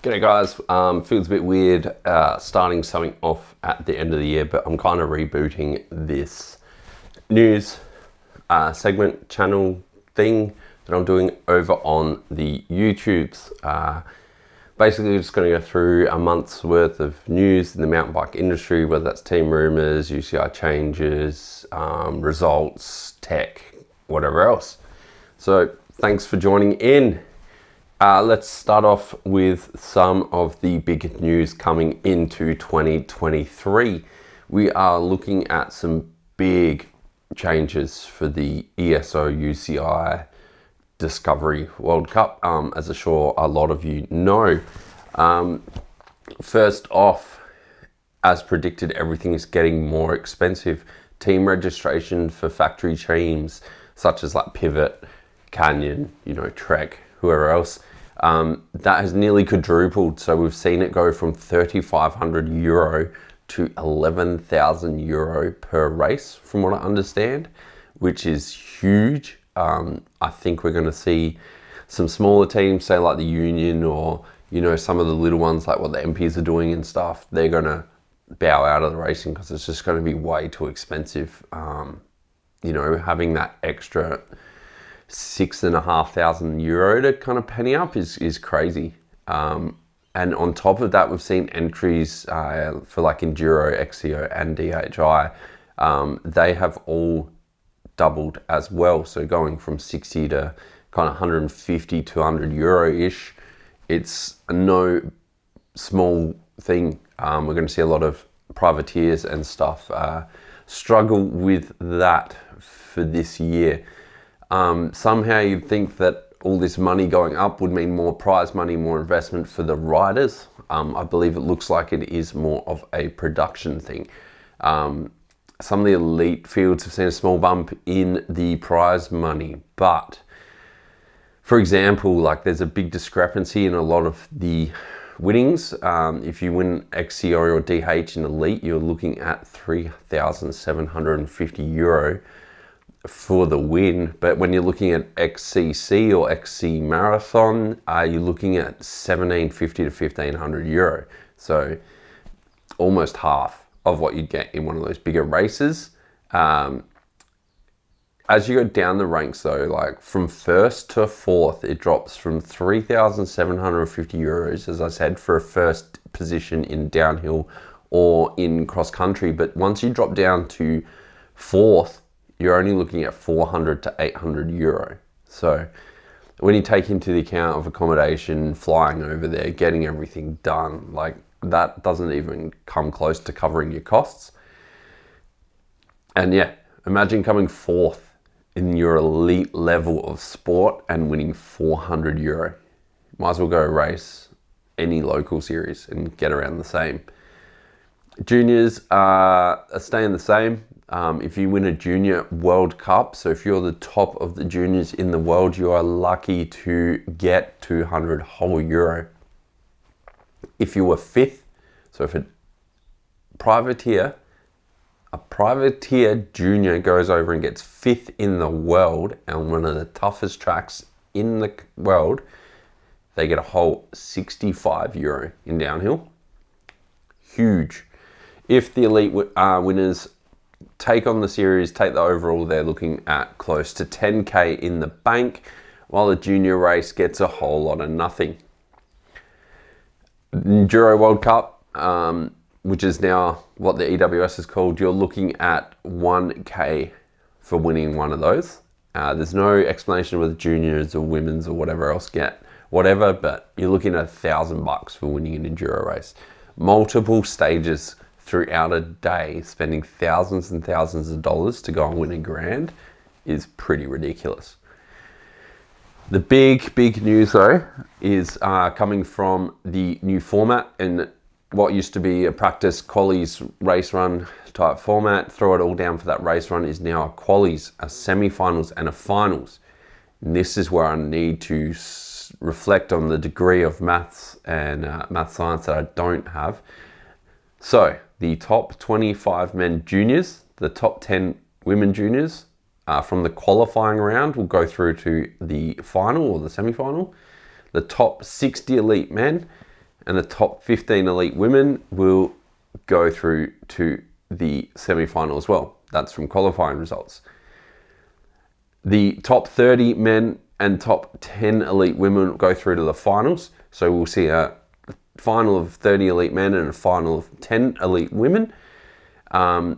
G'day guys, feels a bit weird starting something off at the end of the year, but I'm kind of rebooting this news segment channel thing that I'm doing over on the YouTubes. Basically just going to go through a month's worth of news in the mountain bike industry, whether that's team rumours, UCI changes, results, tech, whatever else. So thanks for joining in. Let's start off with some of the big news coming into 2023. We are looking at some big changes for the ESO UCI Discovery World Cup, as I'm sure a lot of you know. First off, as predicted, everything is getting more expensive. Team registration for factory teams such as like Pivot, Canyon, Trek, whoever else, that has nearly quadrupled. So we've seen it go from 3,500 euro to 11,000 euro per race, from what I understand, which is huge. I think we're going to see some smaller teams, say like the Union or, some of the little ones like what the MPs are doing and stuff. They're going to bow out of the racing because it's just going to be way too expensive. Having that extra 6,500 euro to kind of penny up is crazy. And on top of that, we've seen entries for like Enduro, XCO and DHI. They have all doubled as well. So going from 60 to kind of 150, 200 euro-ish. It's no small thing. We're going to see a lot of privateers and stuff struggle with that for this year. Somehow you'd think that all this money going up would mean more prize money, more investment for the riders. I believe it looks like it is more of a production thing. Some of the elite fields have seen a small bump in the prize money, but for example, like there's a big discrepancy in a lot of the winnings. If you win XCO or DH in elite, you're looking at 3,750 euro for the win. But when you're looking at XCC or XC Marathon, you're looking at 1,750 to 1,500 euro. So almost half of what you'd get in one of those bigger races. As you go down the ranks though, like from first to fourth, it drops from 3,750 euros, as I said, for a first position in downhill or in cross country. But once you drop down to fourth, you're only looking at 400 to 800 euro. So when you take into the account of accommodation, flying over there, getting everything done, like that doesn't even come close to covering your costs. And yeah, imagine coming fourth in your elite level of sport and winning 400 euro. Might as well go race any local series and get around the same. Juniors are staying the same. If you win a junior World Cup, so if you're the top of the juniors in the world, you are lucky to get 200 whole euro. If you were fifth, so if a privateer junior goes over and gets fifth in the world and one of the toughest tracks in the world, they get a whole 65 euro in downhill. Huge. If the elite winners take on the series, take the overall, they're looking at close to 10k in the bank, while the junior race gets a whole lot of nothing. Enduro World Cup, which is now what the EWS is called, you're looking at 1k for winning one of those. There's no explanation whether juniors or women's or whatever else get whatever, but you're looking at $1,000 for winning an enduro race. Multiple stages throughout a day, spending thousands and thousands of dollars to go and win a grand is pretty ridiculous. The big news though is coming from the new format, and what used to be a practice qualies race run type format, throw it all down for that race run, is now a qualies, a semi-finals and a finals. And this is where I need to reflect on the degree of maths and math science that I don't have. So the top 25 men juniors, the top 10 women juniors from the qualifying round will go through to the final or the semi-final. The top 60 elite men and the top 15 elite women will go through to the semi-final as well. That's from qualifying results. The top 30 men and top 10 elite women will go through to the finals. So we'll see a final of 30 elite men and a final of 10 elite women. And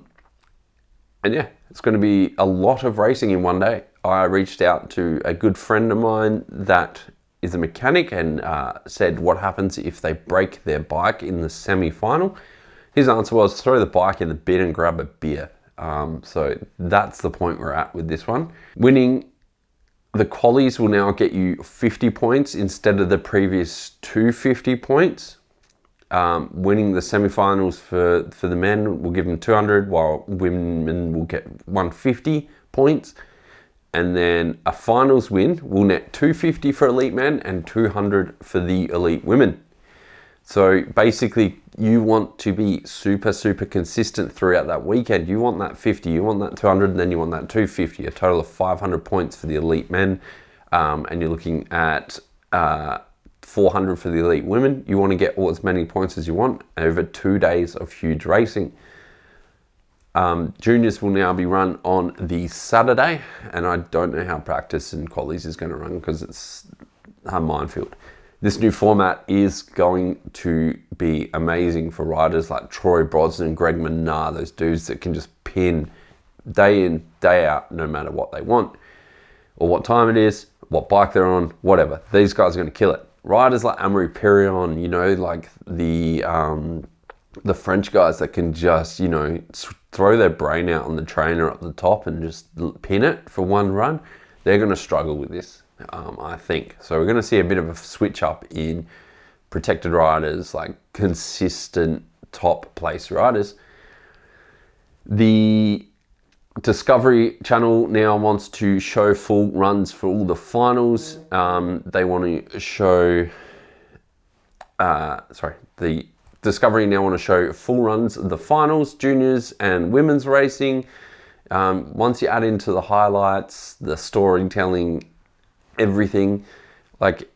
yeah, it's going to be a lot of racing in one day. I reached out to a good friend of mine that is a mechanic and said, what happens if they break their bike in the semi-final? His answer was, throw the bike in the bin and grab a beer. So that's the point we're at with this one. Winning the qualies will now get you 50 points instead of the previous 250 points. Winning the semi-finals for the men will give them 200, while women will get 150 points. And then a finals win will net 250 for elite men and 200 for the elite women. So basically, you want to be super consistent throughout that weekend. You want that 50, you want that 200, and then you want that 250, a total of 500 points for the elite men. And you're looking at 400 for the elite women. You want to get as many points as you want over 2 days of huge racing. Juniors will now be run on the Saturday, and I don't know how practice and qualies is going to run because it's a minefield. This new format is going to be amazing for riders like Troy Brosnan, Greg Menard, those dudes that can just pin day in, day out, no matter what they want, or what time it is, what bike they're on, whatever. These guys are going to kill it. Riders like Amaury Pirion, you know, like the French guys that can just, you know, throw their brain out on the trainer up the top and just pin it for one run, they're going to struggle with this. I think. So we're going to see a bit of a switch up in protected riders, like consistent top place riders. The Discovery Channel now wants to show full runs for all the finals. They want to show, the Discovery now want to show full runs of the finals, juniors and women's racing. Once you add into the highlights, the storytelling, everything, like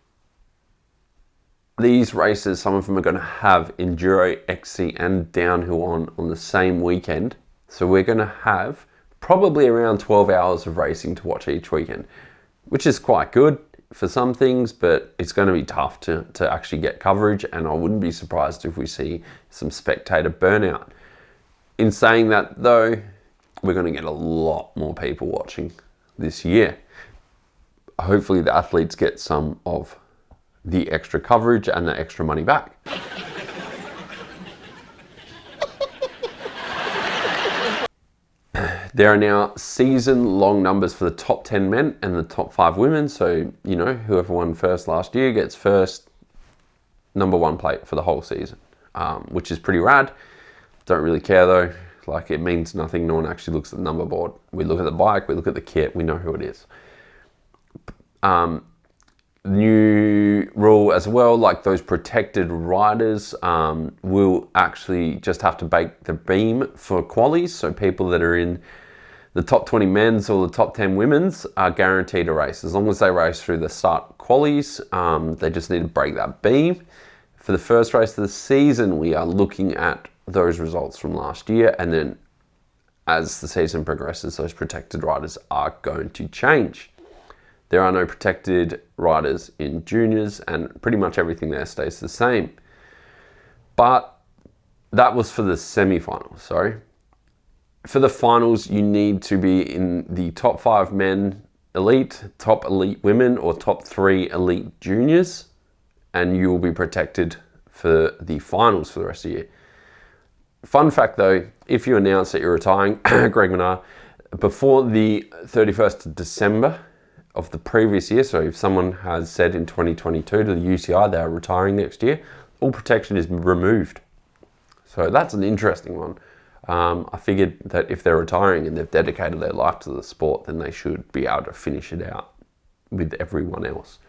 these races, some of them are going to have enduro, XC and downhill on the same weekend. So we're going to have probably around 12 hours of racing to watch each weekend, which is quite good for some things, but it's going to be tough to actually get coverage, and I wouldn't be surprised if we see some spectator burnout. In saying that though, we're going to get a lot more people watching this year. Hopefully the athletes get some of the extra coverage and the extra money back. There are now season-long numbers for the top 10 men and the top 5 women. So, you know, whoever won first last year gets first #1 plate for the whole season, which is pretty rad. Don't really care though. Like, it means nothing. No one actually looks at the number board. We look at the bike, we look at the kit, we know who it is. New rule as well, like those protected riders will actually just have to bake the beam for qualies. So people that are in the top 20 men's or the top 10 women's are guaranteed a race. As long as they race through the start qualies, they just need to break that beam. For the first race of the season, we are looking at those results from last year, and then as the season progresses, those protected riders are going to change. There are no protected riders in juniors, and pretty much everything there stays the same. But that was for the semi-finals, sorry. For the finals, you need to be in the top 5 men elite, top elite women, or top 3 elite juniors, and you will be protected for the finals for the rest of the year. Fun fact though, if you announce that you're retiring, Greg Menard, before the 31st of December, of the previous year, so if someone has said in 2022 to the UCI they are retiring next year, all protection is removed. So that's an interesting one. I figured that if they're retiring and they've dedicated their life to the sport, then they should be able to finish it out with everyone else.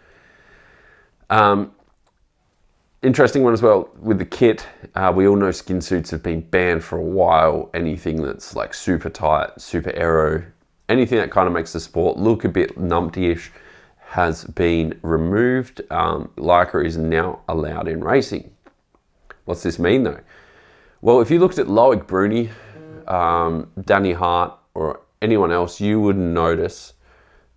Interesting one as well with the kit. We all know skin suits have been banned for a while. Anything that's like super tight, super aero, anything that kind of makes the sport look a bit numpty-ish has been removed. Lycra is now allowed in racing. What's this mean though? Well, if you looked at Loic Bruni, Danny Hart, or anyone else, you would notice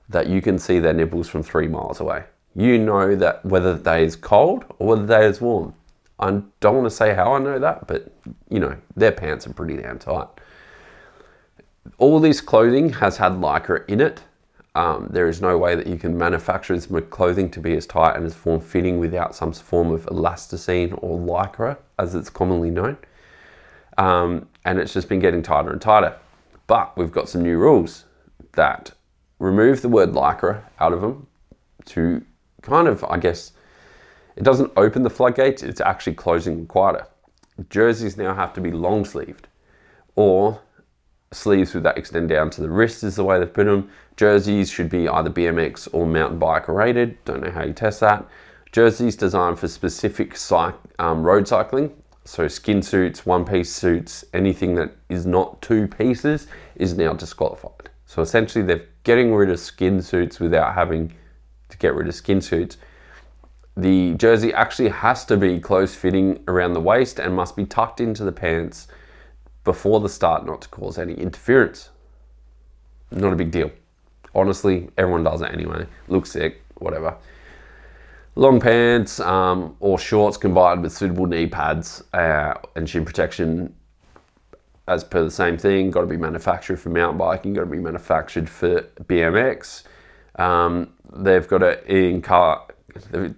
that you can see their nipples from 3 miles away. You know that whether the day is cold or whether the day is warm. I don't want to say how I know that, but you know, their pants are pretty damn tight. All this clothing has had Lycra in it. There is no way that you can manufacture this clothing to be as tight and as form-fitting without some form of elasticine or Lycra, as it's commonly known. And it's just been getting tighter and tighter. But we've got some new rules that remove the word Lycra out of them to kind of, I guess, it doesn't open the floodgates, it's actually closing them quieter. Jerseys now have to be long sleeved, or sleeves that extend down to the wrist is the way they've put them. Jerseys should be either BMX or mountain bike rated. Don't know how you test that. Jerseys designed for specific road cycling. So skin suits, one-piece suits, anything that is not 2 pieces is now disqualified. So essentially they're getting rid of skin suits without having to get rid of skin suits. The jersey actually has to be close fitting around the waist and must be tucked into the pants before the start, not to cause any interference. Not a big deal. Honestly, everyone does it anyway. Looks sick, whatever. Long pants or shorts combined with suitable knee pads and shin protection, as per the same thing. Got to be manufactured for mountain biking, got to be manufactured for BMX. They've got to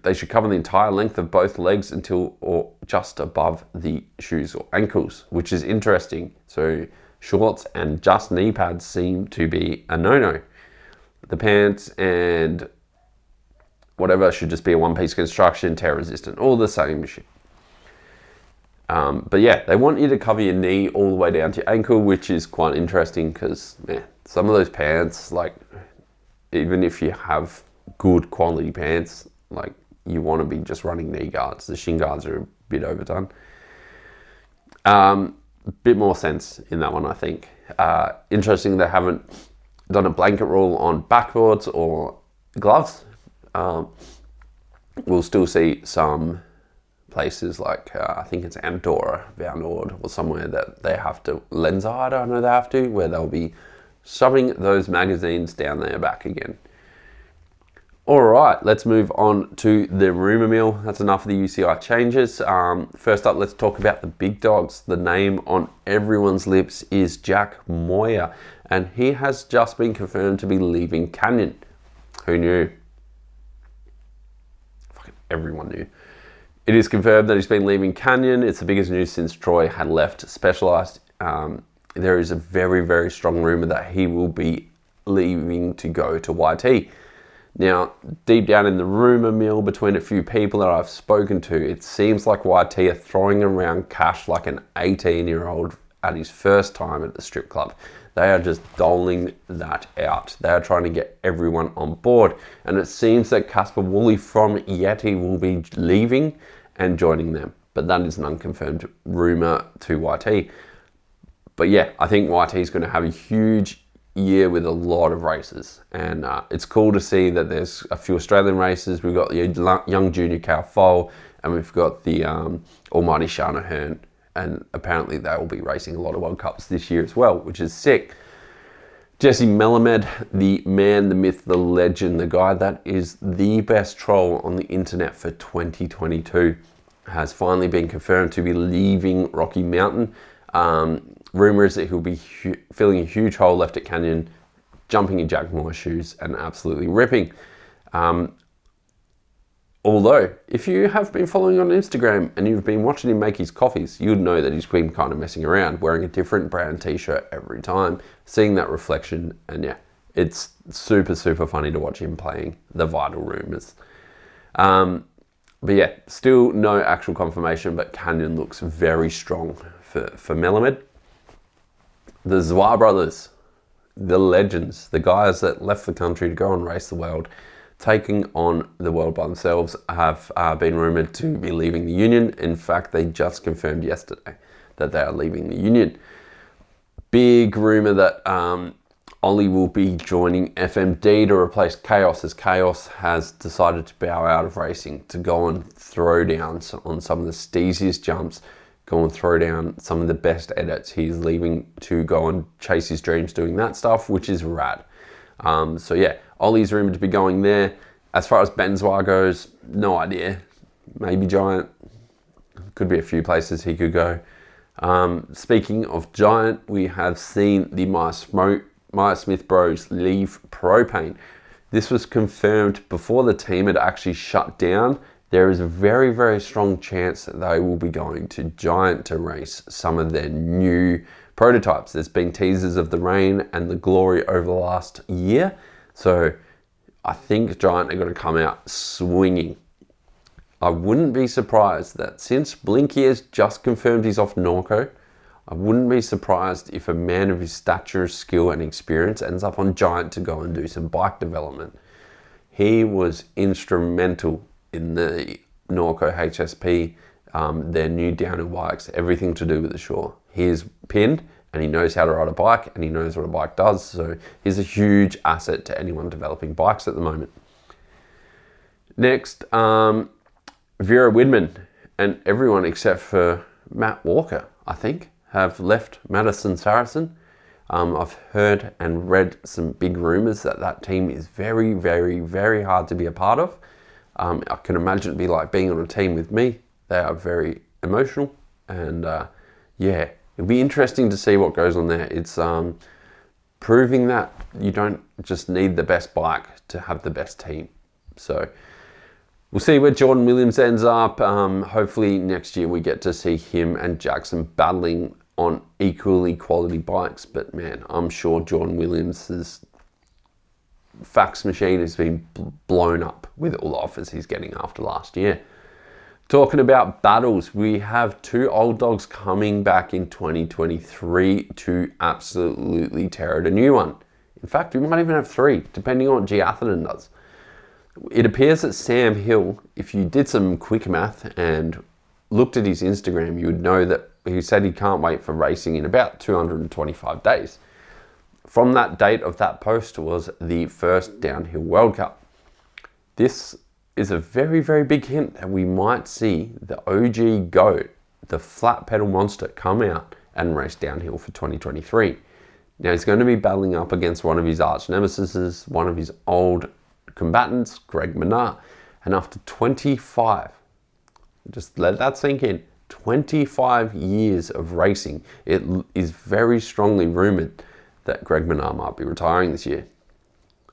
they should cover the entire length of both legs until or just above the shoes or ankles, which is interesting. So shorts and just knee pads seem to be a no-no. The pants and whatever should just be a one-piece construction, tear resistant, all the same shit. But yeah, they want you to cover your knee all the way down to your ankle, which is quite interesting because, man, some of those pants, like, even if you have good quality pants, like, you want to be just running knee guards. The shin guards are a bit overdone. Bit more sense in that one, I think. Interesting they haven't done a blanket rule on backboards or gloves. We'll still see some places like, I think it's Andorra, Vanord, or somewhere that they have to, Lenzard, I know they have to, where they'll be shoving those magazines down their back again. All right, let's move on to the rumour mill. That's enough of the UCI changes. First up, let's talk about the big dogs. The name on everyone's lips is Jack Moyer, and he has just been confirmed to be leaving Canyon. Who knew? Fucking everyone knew. It is confirmed that he's been leaving Canyon. It's the biggest news since Troy had left Specialized. There is a very, very strong rumour that he will be leaving to go to YT. Now, deep down in the rumour mill between a few people that I've spoken to, it seems like YT are throwing around cash like an 18-year-old at his first time at the strip club. They are just doling that out. They are trying to get everyone on board. And it seems that Casper Woolley from Yeti will be leaving and joining them. But that is an unconfirmed rumour to YT. But yeah, I think YT is going to have a huge year with a lot of races, and it's cool to see that there's a few Australian races. We've got the young junior Cal Foal, and we've got the almighty Shana Hearn, and apparently they will be racing a lot of World Cups this year as well, which is sick. Jesse Melamed, the man, the myth, the legend, the guy that is the best troll on the internet for 2022, has finally been confirmed to be leaving Rocky Mountain. Rumour is that he'll be filling a huge hole left at Canyon, jumping in Jack Moore's shoes and absolutely ripping. Although, if you have been following on Instagram and you've been watching him make his coffees, you'd know that he's been kind of messing around, wearing a different brand t-shirt every time, seeing that reflection, and yeah, it's super, super funny to watch him playing the Vital Rumours. But yeah, still no actual confirmation, but Canyon looks very strong for Melamed. The Zwar brothers, the legends, the guys that left the country to go and race the world, taking on the world by themselves, have been rumoured to be leaving the union. In fact, they just confirmed yesterday that they are leaving the union. Big rumour that Ollie will be joining FMD to replace Chaos, as Chaos has decided to bow out of racing to go and throw down on some of the steeziest jumps, go and throw down some of the best edits. He's leaving to go and chase his dreams doing that stuff, which is rad. So yeah, Ollie's rumored to be going there. As far as Benzwa goes, no idea. Maybe Giant. Could be a few places he could go. Speaking of Giant, we have seen the Maya Smith Bros leave Propane. This was confirmed before the team had actually shut down. There is a very, very strong chance that they will be going to Giant to race some of their new prototypes. There's been teasers of the Rain and the Glory over the last year. So I think Giant are going to come out swinging. I wouldn't be surprised that since Blinky has just confirmed he's off Norco, I wouldn't be surprised if a man of his stature, skill and experience ends up on Giant to go and do some bike development. He was instrumental in the Norco HSP, their new downhill bikes, everything to do with the shore. He is pinned and he knows how to ride a bike and he knows what a bike does. So he's a huge asset to anyone developing bikes at the moment. Next, Vera Widman and everyone except for Matt Walker, I think, have left Madison Saracen. I've heard and read some big rumours that team is very, very, very hard to be a part of. I can imagine it'd be like being on a team with me. They are very emotional and yeah, it'll be interesting to see what goes on there. It's proving that you don't just need the best bike to have the best team. So we'll see where Jordan Williams ends up. Hopefully next year we get to see him and Jackson battling on equally quality bikes. But man, I'm sure Jordan Williams's fax machine has been blown up with all the offers he's getting after last year. Talking about battles, we have two old dogs coming back in 2023 to absolutely tear at a new one. In fact, we might even have three, depending on what G Atherton does. It appears that Sam Hill, if you did some quick math and looked at his Instagram, you would know that he said he can't wait for racing in about 225 days. From that date of that post was the first Downhill World Cup. This is a very, very big hint that we might see the OG GOAT, the flat pedal monster, come out and race downhill for 2023. Now he's going to be battling up against one of his arch nemesis, one of his old combatants, Greg Menard. And after 25, just let that sink in, 25 years of racing, it is very strongly rumoured that Greg Menard might be retiring this year.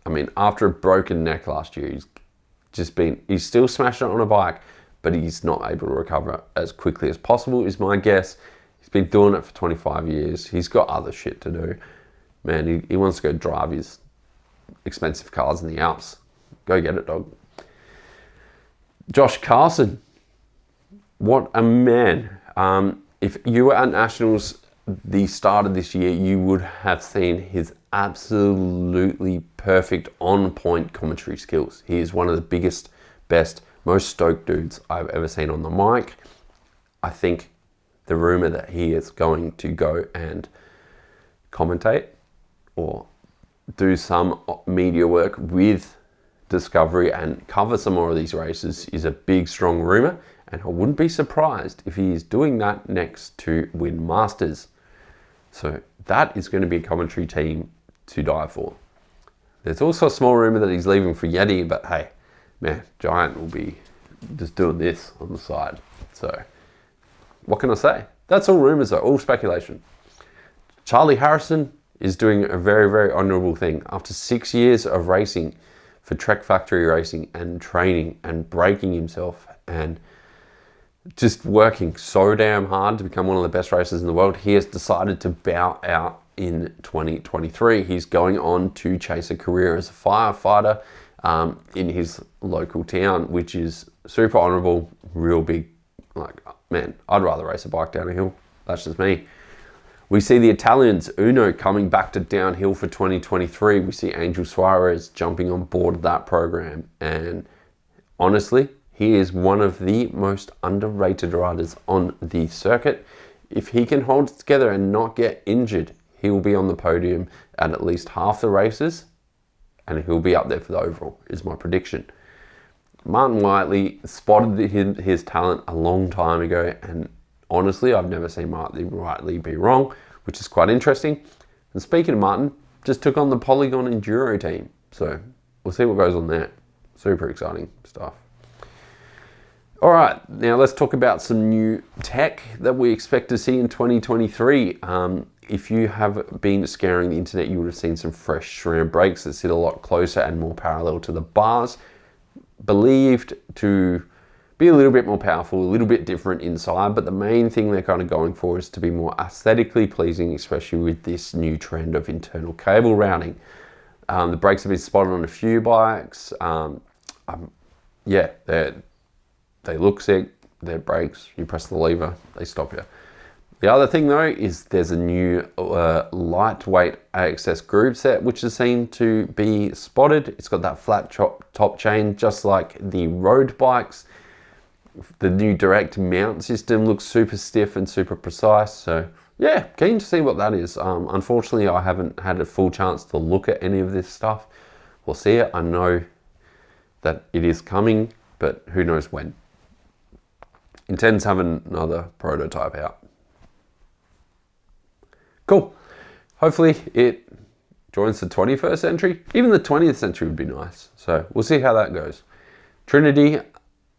I mean, after a broken neck last year, he's still smashing it on a bike, but he's not able to recover as quickly as possible, is my guess. He's been doing it for 25 years. He's got other shit to do. Man, he wants to go drive his expensive cars in the Alps. Go get it, dog. Josh Carson. What a man. If you were at Nationals the start of this year, you would have seen his absolutely perfect on-point commentary skills. He is one of the biggest, best, most stoked dudes I've ever seen on the mic. I think the rumor that he is going to go and commentate or do some media work with Discovery and cover some more of these races is a big, strong rumor, and I wouldn't be surprised if he is doing that next to Win Masters. So that is going to be a commentary team to die for. There's also a small rumor that he's leaving for Yeti, but hey, man, Giant will be just doing this on the side. So what can I say? That's all rumors, though, all speculation. Charlie Harrison is doing a very, very honourable thing. After 6 years of racing for Trek Factory Racing and training and breaking himself and just working so damn hard to become one of the best racers in the world, he has decided to bow out in 2023. He's going on to chase a career as a firefighter in his local town, which is super honourable, real big. Like, man, I'd rather race a bike down a hill. That's just me. We see the Italians, Uno, coming back to downhill for 2023. We see Angel Suarez jumping on board that program. And honestly, he is one of the most underrated riders on the circuit. If he can hold it together and not get injured, he will be on the podium at least half the races, and he'll be up there for the overall, is my prediction. Martin Whiteley spotted his talent a long time ago, and honestly, I've never seen Martin Whiteley be wrong, which is quite interesting. And speaking of Martin, just took on the Polygon Enduro team, so we'll see what goes on there. Super exciting stuff. All right, now let's talk about some new tech that we expect to see in 2023. If you have been scouring the internet, you would have seen some fresh SRAM brakes that sit a lot closer and more parallel to the bars, believed to be a little bit more powerful, a little bit different inside, but the main thing they're kind of going for is to be more aesthetically pleasing, especially with this new trend of internal cable routing. The brakes have been spotted on a few bikes. Yeah, they look sick, they're brakes, you press the lever, they stop you. The other thing though is there's a new lightweight AXS groove set which is seen to be spotted. It's got that flat top chain just like the road bikes. The new direct mount system looks super stiff and super precise, so yeah, keen to see what that is. Unfortunately, I haven't had a full chance to look at any of this stuff. We'll see it. I know that it is coming, but who knows when. Intends having another prototype out. Cool. Hopefully it joins the 21st century. Even the 20th century would be nice. So we'll see how that goes. Trinity,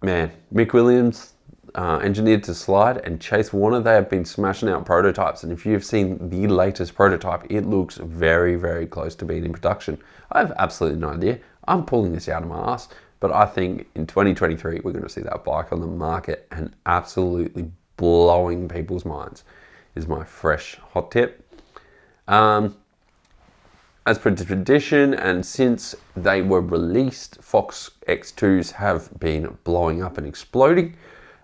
man, Mick Williams, engineered to slide, and Chase Warner, they have been smashing out prototypes. And if you've seen the latest prototype, it looks very, very close to being in production. I have absolutely no idea. I'm pulling this out of my ass. But I think in 2023, we're going to see that bike on the market and absolutely blowing people's minds, is my fresh hot tip. As per tradition, and since they were released, Fox X2s have been blowing up and exploding.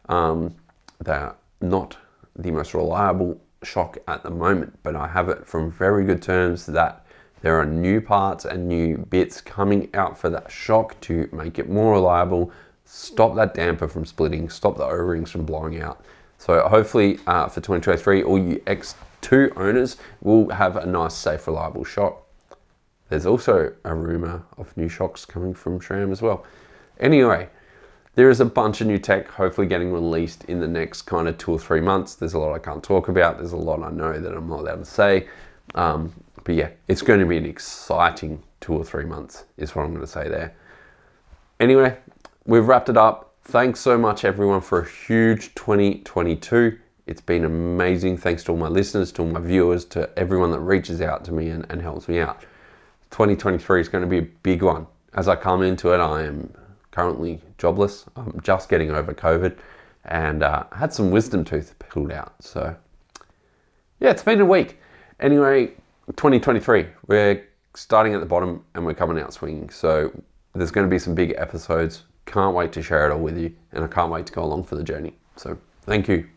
They're not the most reliable shock at the moment, but I have it from very good terms that there are new parts and new bits coming out for that shock to make it more reliable, stop that damper from splitting, stop the O-rings from blowing out. So hopefully for 2023, all you X2 owners will have a nice, safe, reliable shock. There's also a rumor of new shocks coming from SRAM as well. Anyway, there is a bunch of new tech hopefully getting released in the next kind of 2 or 3 months. There's a lot I can't talk about. There's a lot I know that I'm not allowed to say. But yeah, it's going to be an exciting 2 or 3 months is what I'm going to say there. Anyway, we've wrapped it up. Thanks so much everyone for a huge 2022. It's been amazing. Thanks to all my listeners, to all my viewers, to everyone that reaches out to me and helps me out. 2023 is going to be a big one. As I come into it, I am currently jobless. I'm just getting over COVID and had some wisdom tooth pulled out. So yeah, it's been a week. Anyway, 2023, we're starting at the bottom and we're coming out swinging. So there's going to be some big episodes. Can't wait to share it all with you, and I can't wait to go along for the journey. So thank you.